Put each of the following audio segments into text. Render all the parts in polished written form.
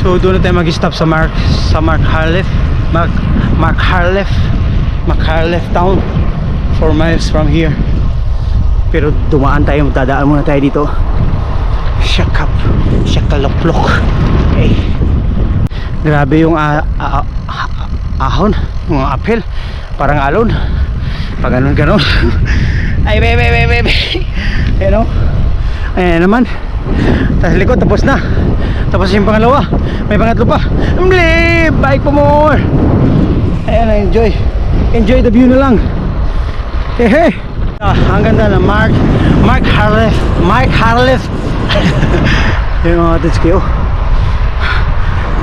So doon na tayo mag-stop sa Markharlef town, 4 miles from here. Pero dumaan tayo, dadaan muna tayo dito. Shakaloplok. Okay. Grabe yung ahon, yung apel, parang alon. Pag ganon. Ay bebe. Ayan o. Ayan naman. Tapos likod, tapos na. Tapos yung pangalawa, may pangatlo pa. Bike pa more. Ayan, enjoy the view na lang. Hey. Ang ganda na Markharlef. Yung mga tatski.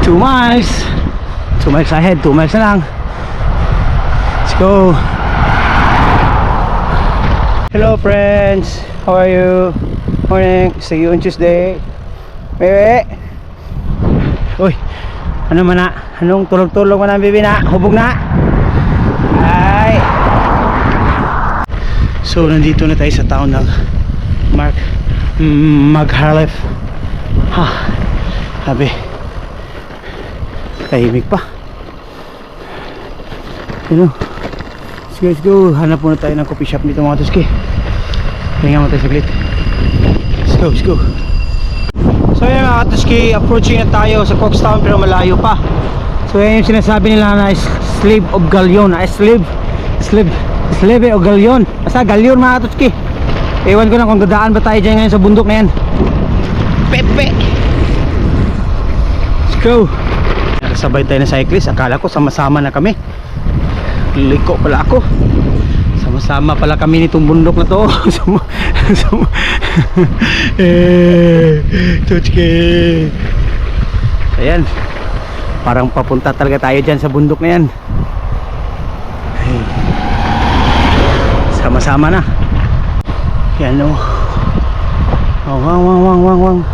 2 miles ahead, 2 miles na lang. Let's go. Hello friends, how are you? Morning, see you on Tuesday. Bebe. Uy, ano man na? Anong tulog-tulog man ang bibi na? Hubog na? Ay. So nandito na tayo sa town ng Markharlef. Sabi, tahimik pa. Let's go. Hanap muna tayo ng coffee shop dito mga tuski. Hinga mo tayo saglit. Let's go. So yun mga tuski, approaching na tayo sa Cookstown pero malayo pa. So yan yung sinasabi nila na slave of Galyon. Slave of Galyon. Basta Galyon mga tuski. Ewan ko na kung dadaan ba tayo dyan ngayon sa bundok na yan. Pepe. Let's go. Sabay tayo na cyclist. Akala ko sama-sama na kami. Liko pala ako. Sama-sama pala kami nitong bundok na to. Tuchke. Ayan. Parang papunta talaga tayo dyan sa bundok na yan. Sama-sama na. Yan o. Wang.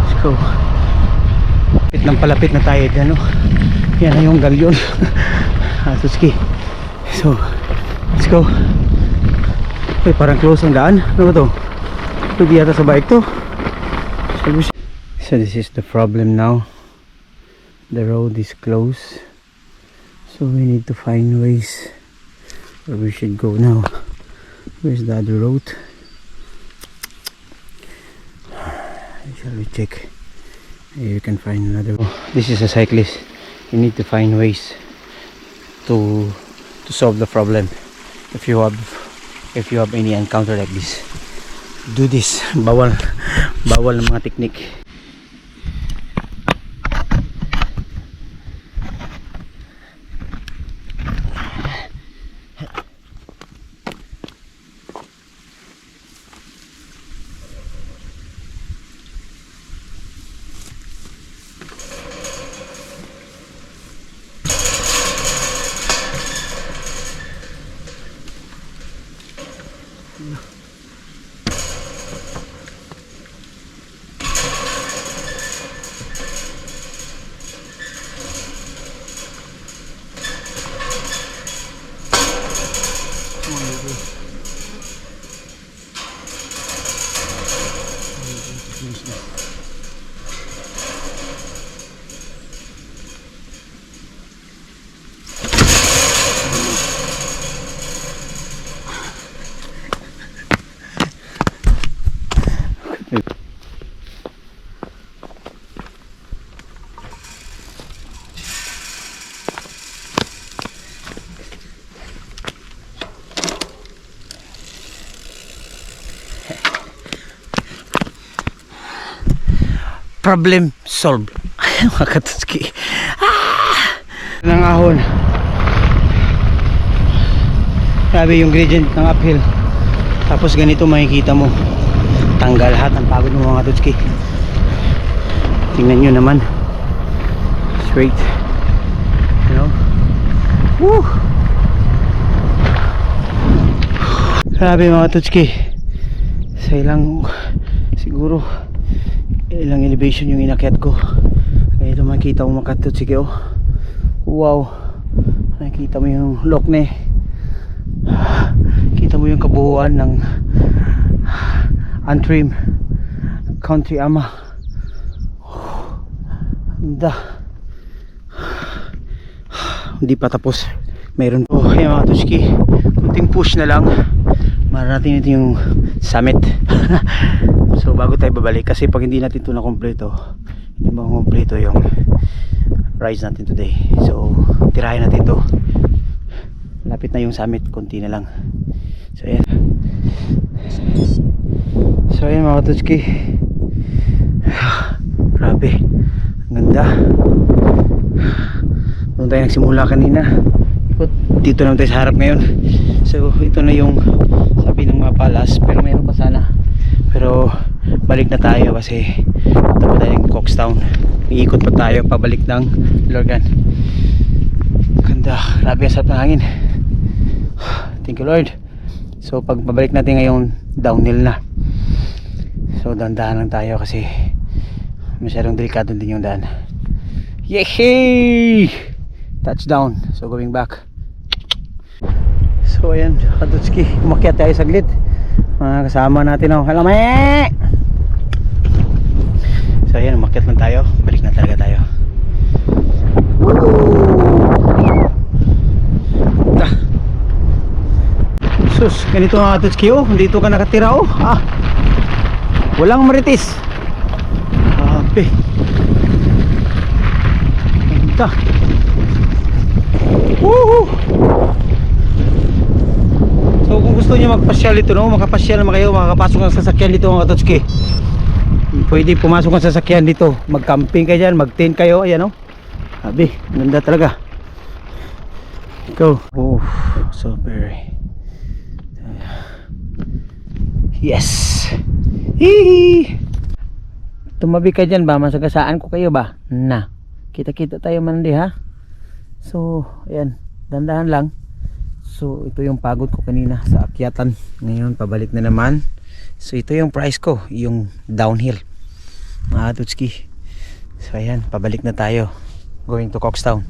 Let's go. Palapit na tayo dyan o. Yan na yung Galyon. Tuski. So let's go. Uy, parang close ang daan. Ano ba to? Pwede yata sa bike to. So this is the problem now. The road is closed. So we need to find ways where we should go now. Where's the other road? Shall we check? Maybe we can find another one. This is a cyclist. You need to find ways to solve the problem. If you have any encounter like this, do this. Bawal ng mga technique. Problem solved. Mga katutski. Ng ahon. Grabe yung gradient ng uphill. Tapos ganito makikita mo. Tanggal lahat ang pagod mo mga katutski. Tingnan nyo naman. Straight. You know? Woo! Grabe mga katutski. Sa ilang siguro ilang elevation yung inakyat ko. Kaya ito makikita mo makatut. Sige oh. Wow. Nakikita mo yung lokne. Kita mo yung kabuuan ng untrim Country Ama. Ganda. Hindi pa tapos. Mayroon po. Ayan mga Tutski, kunting push na lang. Mara natin ito yung summit. So bago tayo babalik, kasi pag hindi natin ito na kompleto, hindi mo kompleto yung rides natin today. So tirahin natin ito. Lapit na yung summit, konti na lang. So ayan. So ayan mga Tutski. Grabe, ang ganda. Doon tayo nagsimula kanina. Dito naman tayo sa harap ngayon. So ito na yung sabi ng mga palas, pero mayroon pa sana. Pero balik na tayo kasi tapos tayo ng Cookstown. Iikot pa tayo pabalik ng Lorgan. Ganda, grabe ang sarap ng hangin. Thank you Lord. So pag pabalik natin ngayon, downhill na. So dahan-dahan lang tayo kasi masyadong delikado din yung daan. Yehey! Touchdown. So going back. So ayan, Katutski, umakyat tayo saglit. Mga kasama natin, oh. Halame! So ayan, umakyat lang tayo. Balik na talaga tayo. Sus, ganito mga Katutski, oh. Dito ka nakatira, oh. Walang maritis. Grabe. Ganda. Woohoo! So kung gusto niyo magpasyal dito, no, makapasyal naman kayo, makakapasok ng sasakyan dito mga Katutski. Pwede pumasok ng sasakyan dito, mag-camping kayo dyan, mag-tent kayo, ayan, no. Sabi, ganda talaga. Go. Oh, so very. Yes. Hihi. Tumabi ka dyan ba, masagasaan ko kayo ba? Na, kita-kita tayo man di ha. So ayan, dandahan lang. So ito yung pagod ko kanina sa akyatan. Ngayon pabalik na naman. So ito yung price ko, yung downhill mga Tutski. So ayan, pabalik na tayo, going to Cookstown.